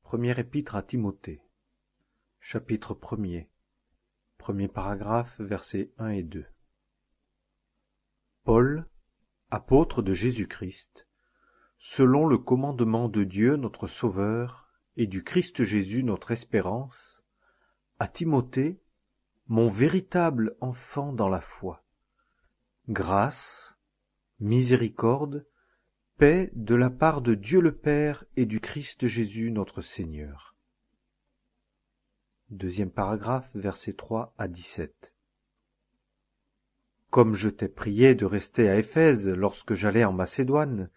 Première épître à Timothée, chapitre 1er, premier paragraphe, versets 1 et 2. Paul, apôtre de Jésus-Christ, selon le commandement de Dieu notre Sauveur et du Christ Jésus notre espérance, à Timothée, mon véritable enfant dans la foi. Grâce, miséricorde, paix de la part de Dieu le Père et du Christ Jésus notre Seigneur. Deuxième paragraphe, versets 3 à 17. Comme je t'ai prié de rester à Éphèse lorsque j'allais en Macédoine,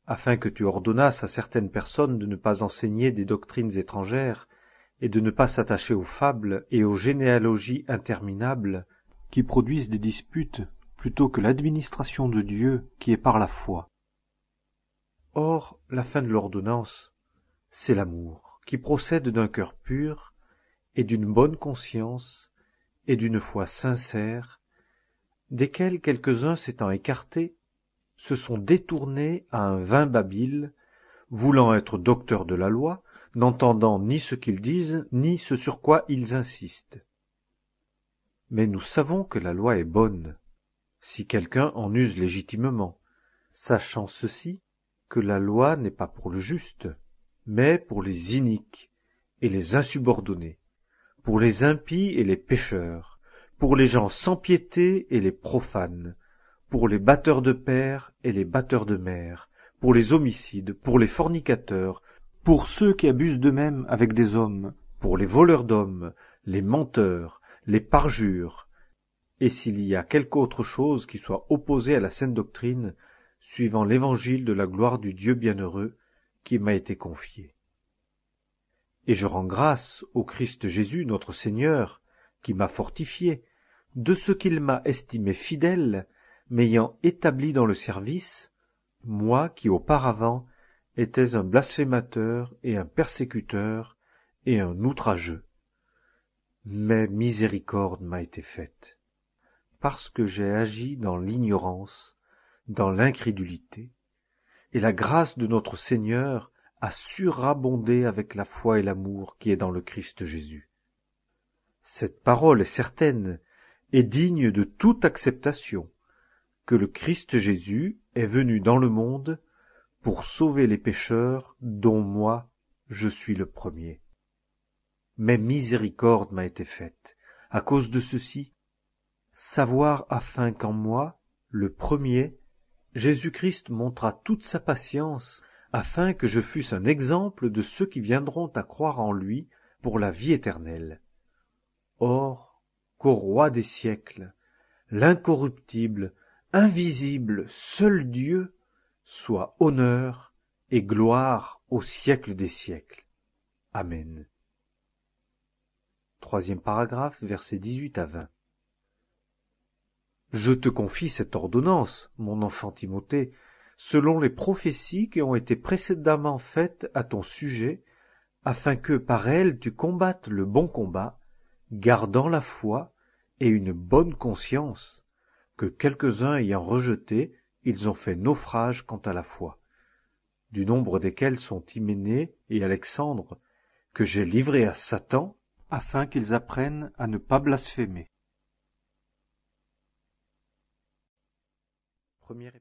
afin que tu ordonnasses à certaines personnes de ne pas enseigner des doctrines étrangères et de ne pas s'attacher aux fables et aux généalogies interminables qui produisent des disputes plutôt que l'administration de Dieu qui est par la foi. Or, la fin de l'ordonnance, c'est l'amour qui procède d'un cœur pur et d'une bonne conscience et d'une foi sincère, desquels quelques-uns s'étant écartés, se sont détournés à un vain babil, voulant être docteurs de la loi, n'entendant ni ce qu'ils disent, ni ce sur quoi ils insistent. Mais nous savons que la loi est bonne, si quelqu'un en use légitimement, sachant ceci, que la loi n'est pas pour le juste, mais pour les iniques et les insubordonnés, pour les impies et les pécheurs, pour les gens sans piété et les profanes, pour les batteurs de pères et les batteurs de mères, pour les homicides, pour les fornicateurs, pour ceux qui abusent d'eux-mêmes avec des hommes, pour les voleurs d'hommes, les menteurs, les parjures, et s'il y a quelque autre chose qui soit opposée à la saine doctrine, suivant l'évangile de la gloire du Dieu bienheureux qui m'a été confié. Et je rends grâce au Christ Jésus notre Seigneur, qui m'a fortifié, de ce qu'il m'a estimé fidèle, m'ayant établi dans le service, moi qui auparavant étais un blasphémateur et un persécuteur et un outrageux. Mais miséricorde m'a été faite, parce que j'ai agi dans l'ignorance, dans l'incrédulité, et la grâce de notre Seigneur a surabondé avec la foi et l'amour qui est dans le Christ Jésus. Cette parole est certaine et digne de toute acceptation, que le Christ Jésus est venu dans le monde pour sauver les pécheurs, dont moi je suis le premier. Mais miséricorde m'a été faite, à cause de ceci, savoir afin qu'en moi, le premier, Jésus-Christ montra toute sa patience, afin que je fusse un exemple de ceux qui viendront à croire en lui pour la vie éternelle. Or, qu'au roi des siècles, l'incorruptible, invisible, seul Dieu, soit honneur et gloire au siècle des siècles. Amen. Troisième paragraphe, versets 18 à 20. Je te confie cette ordonnance, mon enfant Timothée, selon les prophéties qui ont été précédemment faites à ton sujet, afin que par elles tu combattes le bon combat, gardant la foi et une bonne conscience, que quelques-uns ayant rejeté, ils ont fait naufrage quant à la foi, du nombre desquels sont Hyménée et Alexandre, que j'ai livrés à Satan, afin qu'ils apprennent à ne pas blasphémer. Première